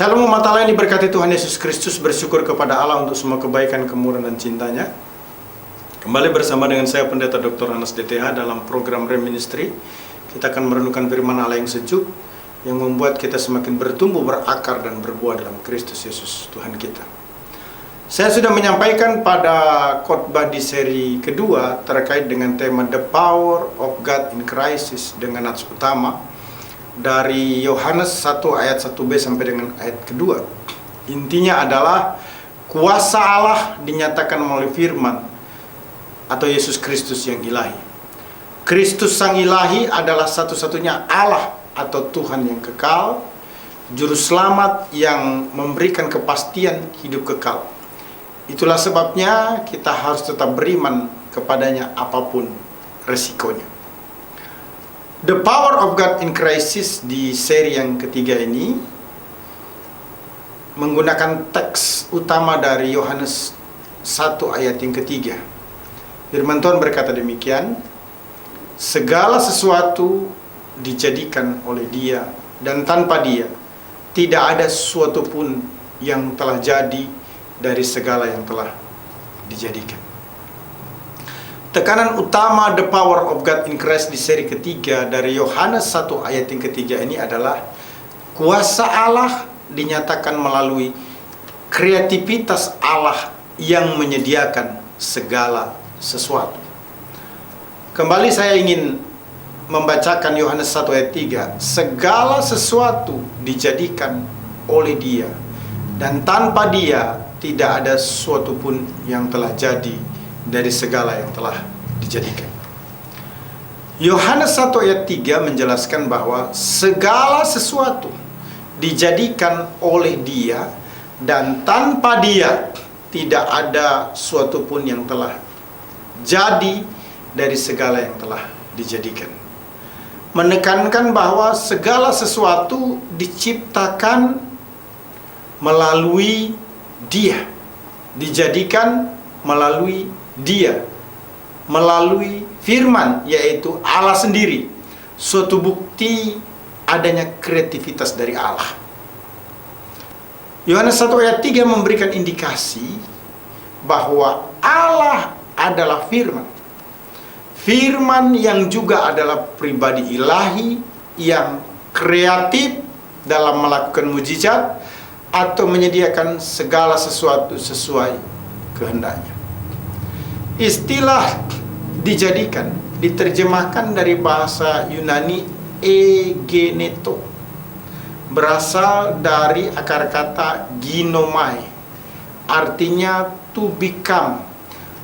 Shalom umat Allah yang diberkati Tuhan Yesus Kristus, bersyukur kepada Allah untuk semua kebaikan, kemurahan dan cintanya. Kembali bersama dengan saya Pendeta Dr. Anas DTH dalam program Rem Ministry. Kita akan merenungkan firman Allah yang sejuk, yang membuat kita semakin bertumbuh, berakar dan berbuah dalam Kristus Yesus Tuhan kita. Saya sudah menyampaikan pada khotbah di seri kedua terkait dengan tema The Power of God in Crisis dengan nats utama dari Yohanes 1 ayat 1b sampai dengan ayat kedua. Intinya adalah kuasa Allah dinyatakan melalui firman atau Yesus Kristus yang ilahi. Kristus sang ilahi adalah satu-satunya Allah atau Tuhan yang kekal, juru selamat yang memberikan kepastian hidup kekal. Itulah sebabnya kita harus tetap beriman kepadanya apapun resikonya. The Power of God in Crisis di seri yang ketiga ini menggunakan teks utama dari Yohanes 1 ayat yang ketiga. Firman Tuhan berkata demikian, segala sesuatu dijadikan oleh Dia, dan tanpa Dia tidak ada sesuatu pun yang telah jadi dari segala yang telah dijadikan. Tekanan utama The Power of God in Christ di seri ketiga dari Yohanes 1 ayat yang ketiga ini adalah kuasa Allah dinyatakan melalui kreativitas Allah yang menyediakan segala sesuatu. Kembali saya ingin membacakan Yohanes 1 ayat 3. Segala sesuatu dijadikan oleh Dia, dan tanpa Dia tidak ada sesuatu pun yang telah jadi dari segala yang telah dijadikan. Yohanes 1 ayat 3 menjelaskan bahwa segala sesuatu dijadikan oleh Dia, dan tanpa Dia tidak ada sesuatu pun yang telah jadi dari segala yang telah dijadikan. Menekankan bahwa segala sesuatu diciptakan melalui Dia, dijadikan melalui Dia, melalui firman, yaitu Allah sendiri. Suatu bukti adanya kreativitas dari Allah. Yohanes 1 ayat 3 memberikan indikasi bahwa Allah adalah firman. Firman yang juga adalah pribadi ilahi yang kreatif dalam melakukan mujizat atau menyediakan segala sesuatu sesuai kehendaknya. Istilah dijadikan diterjemahkan dari bahasa Yunani egeneto, berasal dari akar kata ginomai, artinya to become,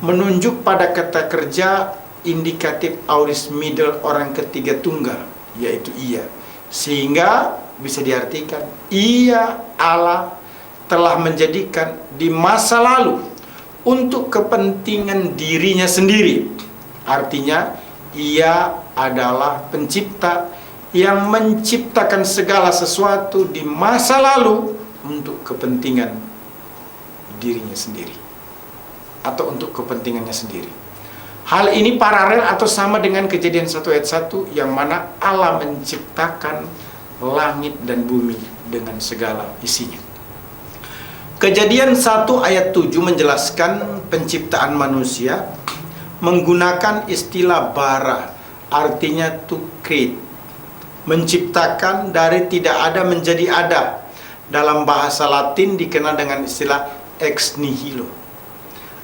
menunjuk pada kata kerja indikatif aorist middle orang ketiga tunggal, yaitu ia, sehingga bisa diartikan ia Allah telah menjadikan di masa lalu untuk kepentingan dirinya sendiri. Artinya Ia adalah pencipta yang menciptakan segala sesuatu di masa lalu untuk kepentingan dirinya sendiri atau untuk kepentingannya sendiri. Hal ini paralel atau sama dengan Kejadian 1 ayat 1 yang mana Allah menciptakan langit dan bumi dengan segala isinya. Kejadian 1 ayat 7 menjelaskan penciptaan manusia menggunakan istilah bara, artinya to create, menciptakan dari tidak ada menjadi ada. Dalam bahasa Latin dikenal dengan istilah ex nihilo,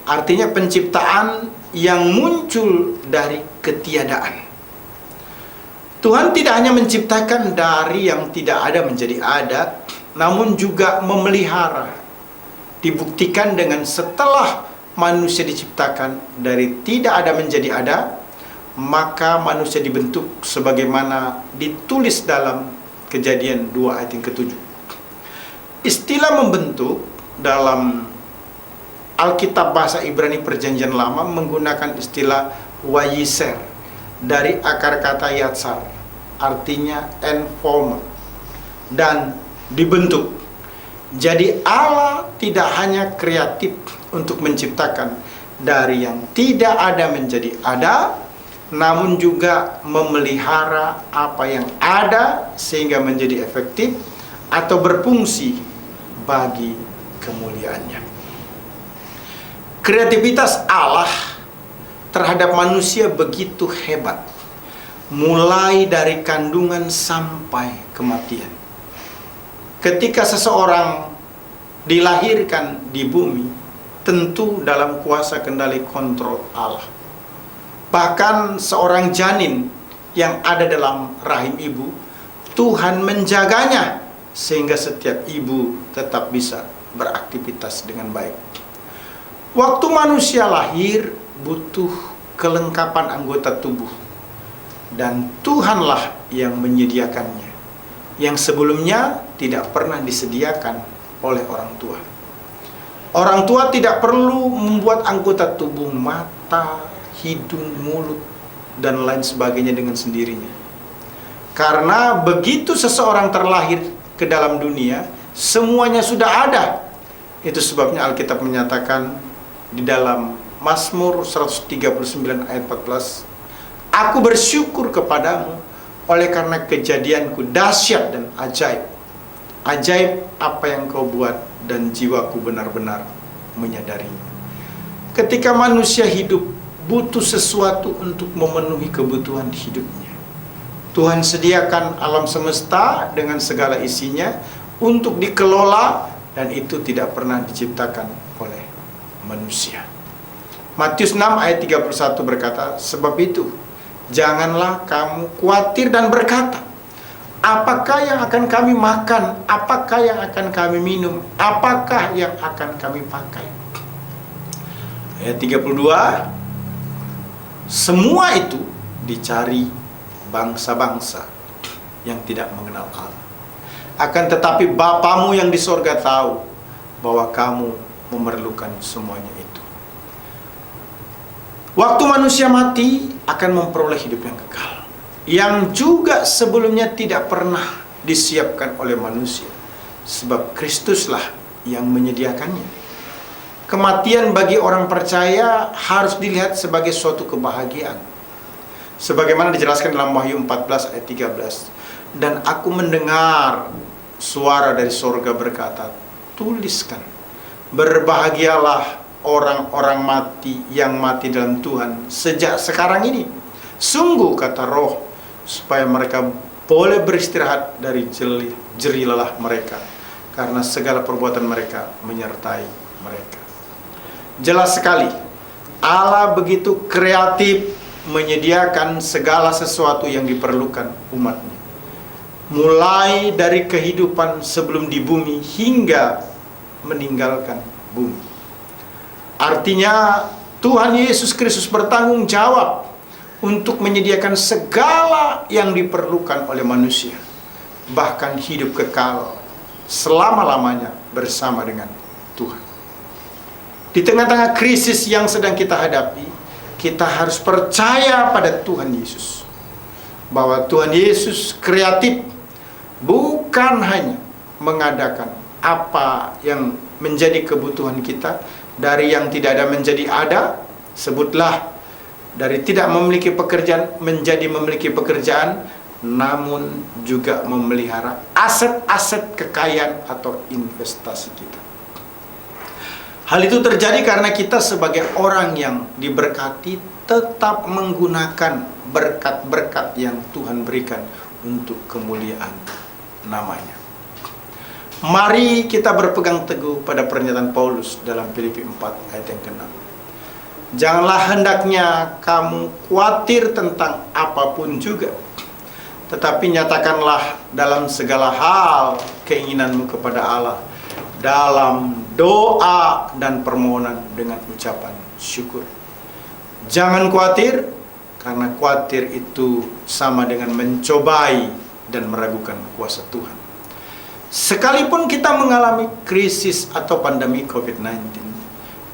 artinya penciptaan yang muncul dari ketiadaan. Tuhan tidak hanya menciptakan dari yang tidak ada menjadi ada, namun juga memelihara. Dibuktikan dengan setelah manusia diciptakan dari tidak ada menjadi ada, maka manusia dibentuk sebagaimana ditulis dalam Kejadian 2 ayat yang ke-7. Istilah membentuk dalam Alkitab bahasa Ibrani Perjanjian Lama menggunakan istilah wayiser dari akar kata yatsar, artinya enformer, dan dibentuk. Jadi Allah tidak hanya kreatif untuk menciptakan dari yang tidak ada menjadi ada, namun juga memelihara apa yang ada sehingga menjadi efektif atau berfungsi bagi kemuliaannya. Kreativitas Allah terhadap manusia begitu hebat, mulai dari kandungan sampai kematian. Ketika seseorang dilahirkan di bumi, tentu dalam kuasa kendali kontrol Allah. Bahkan seorang janin yang ada dalam rahim ibu, Tuhan menjaganya sehingga setiap ibu tetap bisa beraktivitas dengan baik. Waktu manusia lahir butuh kelengkapan anggota tubuh, dan Tuhanlah yang menyediakannya, yang sebelumnya tidak pernah disediakan oleh orang tua. Orang tua tidak perlu membuat anggota tubuh mata, hidung, mulut, dan lain sebagainya dengan sendirinya. Karena begitu seseorang terlahir ke dalam dunia, semuanya sudah ada. Itu sebabnya Alkitab menyatakan di dalam Mazmur 139 ayat 14, "Aku bersyukur kepadamu oleh karena kejadianku dahsyat dan ajaib. Ajaib apa yang kau buat dan jiwaku benar-benar menyadarinya." Ketika manusia hidup butuh sesuatu untuk memenuhi kebutuhan hidupnya, Tuhan sediakan alam semesta dengan segala isinya untuk dikelola, dan itu tidak pernah diciptakan oleh manusia. Matius 6 ayat 31 berkata, "Sebab itu janganlah kamu khawatir dan berkata, apakah yang akan kami makan? Apakah yang akan kami minum? Apakah yang akan kami pakai?" Ayat 32, "Semua itu dicari bangsa-bangsa yang tidak mengenal Allah. Akan tetapi Bapamu yang di sorga tahu bahwa kamu memerlukan semuanya itu." Waktu manusia mati akan memperoleh hidup yang kekal, yang juga sebelumnya tidak pernah disiapkan oleh manusia, sebab Kristuslah yang menyediakannya. Kematian bagi orang percaya harus dilihat sebagai suatu kebahagiaan, sebagaimana dijelaskan dalam Wahyu 14 ayat 13. "Dan aku mendengar suara dari sorga berkata, tuliskan, berbahagialah orang-orang mati yang mati dalam Tuhan sejak sekarang ini. Sungguh, kata Roh, supaya mereka boleh beristirahat dari jerih lelah mereka, karena segala perbuatan mereka menyertai mereka." Jelas sekali, Allah begitu kreatif menyediakan segala sesuatu yang diperlukan umatnya, mulai dari kehidupan sebelum di bumi hingga meninggalkan bumi. Artinya Tuhan Yesus Kristus bertanggung jawab untuk menyediakan segala yang diperlukan oleh manusia, bahkan hidup kekal selama-lamanya bersama dengan Tuhan. Di tengah-tengah krisis yang sedang kita hadapi, kita harus percaya pada Tuhan Yesus, bahwa Tuhan Yesus kreatif, bukan hanya mengadakan apa yang menjadi kebutuhan kita, dari yang tidak ada menjadi ada, sebutlah dari tidak memiliki pekerjaan menjadi memiliki pekerjaan, namun juga memelihara aset-aset kekayaan atau investasi kita. Hal itu terjadi karena kita sebagai orang yang diberkati tetap menggunakan berkat-berkat yang Tuhan berikan untuk kemuliaan namanya. Mari kita berpegang teguh pada pernyataan Paulus dalam Filipi 4 ayat yang ke-6. "Janganlah hendaknya kamu khawatir tentang apapun juga, tetapi nyatakanlah dalam segala hal keinginanmu kepada Allah dalam doa dan permohonan dengan ucapan syukur." Jangan khawatir, karena khawatir itu sama dengan mencobai dan meragukan kuasa Tuhan. Sekalipun kita mengalami krisis atau pandemi COVID-19,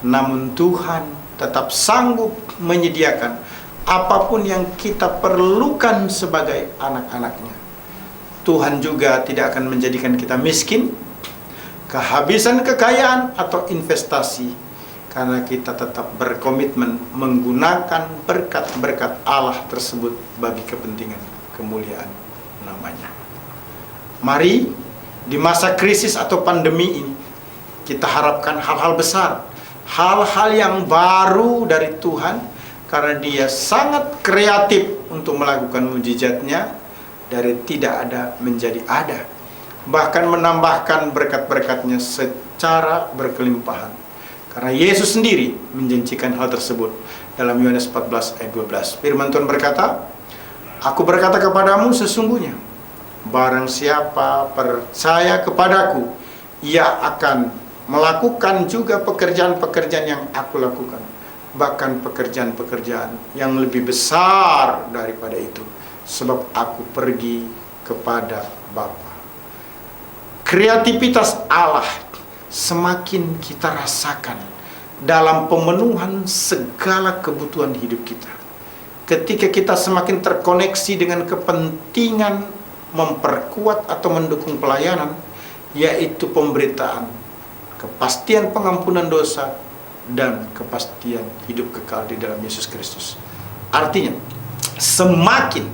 namun Tuhan tetap sanggup menyediakan apapun yang kita perlukan sebagai anak-anaknya. Tuhan juga tidak akan menjadikan kita miskin, kehabisan kekayaan atau investasi, karena kita tetap berkomitmen menggunakan berkat-berkat Allah tersebut bagi kepentingan kemuliaan namanya. Mari di masa krisis atau pandemi ini kita harapkan hal-hal besar, hal-hal yang baru dari Tuhan, karena Dia sangat kreatif untuk melakukan mujizatnya dari tidak ada menjadi ada, bahkan menambahkan berkat-berkatnya secara berkelimpahan. Karena Yesus sendiri menjanjikan hal tersebut dalam Yohanes 14 ayat 12. Firman Tuhan berkata, "Aku berkata kepadamu sesungguhnya, barang siapa percaya kepadaku, ia akan melakukan juga pekerjaan-pekerjaan yang aku lakukan, bahkan pekerjaan-pekerjaan yang lebih besar daripada itu, sebab aku pergi kepada Bapa." Kreativitas Allah semakin kita rasakan dalam pemenuhan segala kebutuhan hidup kita. Ketika kita semakin terkoneksi dengan kepentingan memperkuat atau mendukung pelayanan, yaitu pemberitaan kepastian pengampunan dosa dan kepastian hidup kekal di dalam Yesus Kristus. Artinya, semakin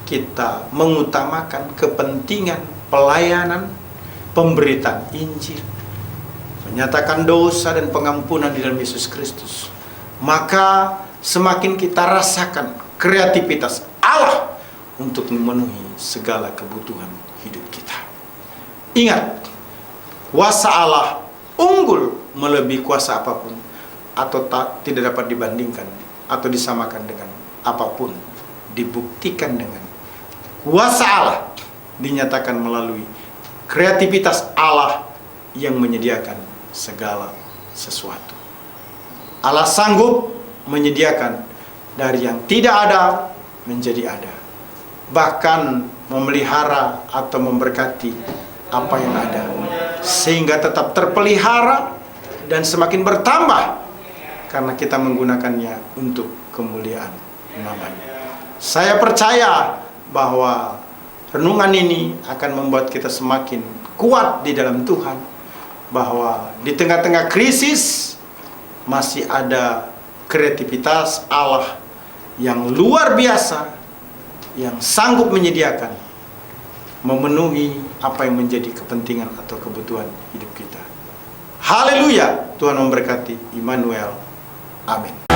kita mengutamakan kepentingan pelayanan, pemberitaan Injil, menyatakan dosa dan pengampunan di dalam Yesus Kristus, maka semakin kita rasakan kreativitas Allah untuk memenuhi segala kebutuhan hidup kita. Ingat, kuasa Allah unggul melebihi kuasa apapun, atau tidak dapat dibandingkan atau disamakan dengan apapun. Dibuktikan dengan kuasa Allah dinyatakan melalui kreativitas Allah yang menyediakan segala sesuatu. Allah sanggup menyediakan dari yang tidak ada menjadi ada, bahkan memelihara atau memberkati apa yang ada, sehingga tetap terpelihara dan semakin bertambah karena kita menggunakannya untuk kemuliaan namanya. Saya percaya bahwa renungan ini akan membuat kita semakin kuat di dalam Tuhan, bahwa di tengah-tengah krisis masih ada kreativitas Allah yang luar biasa, yang sanggup menyediakan, memenuhi apa yang menjadi kepentingan atau kebutuhan hidup kita. Haleluya, Tuhan memberkati. Immanuel. Amin.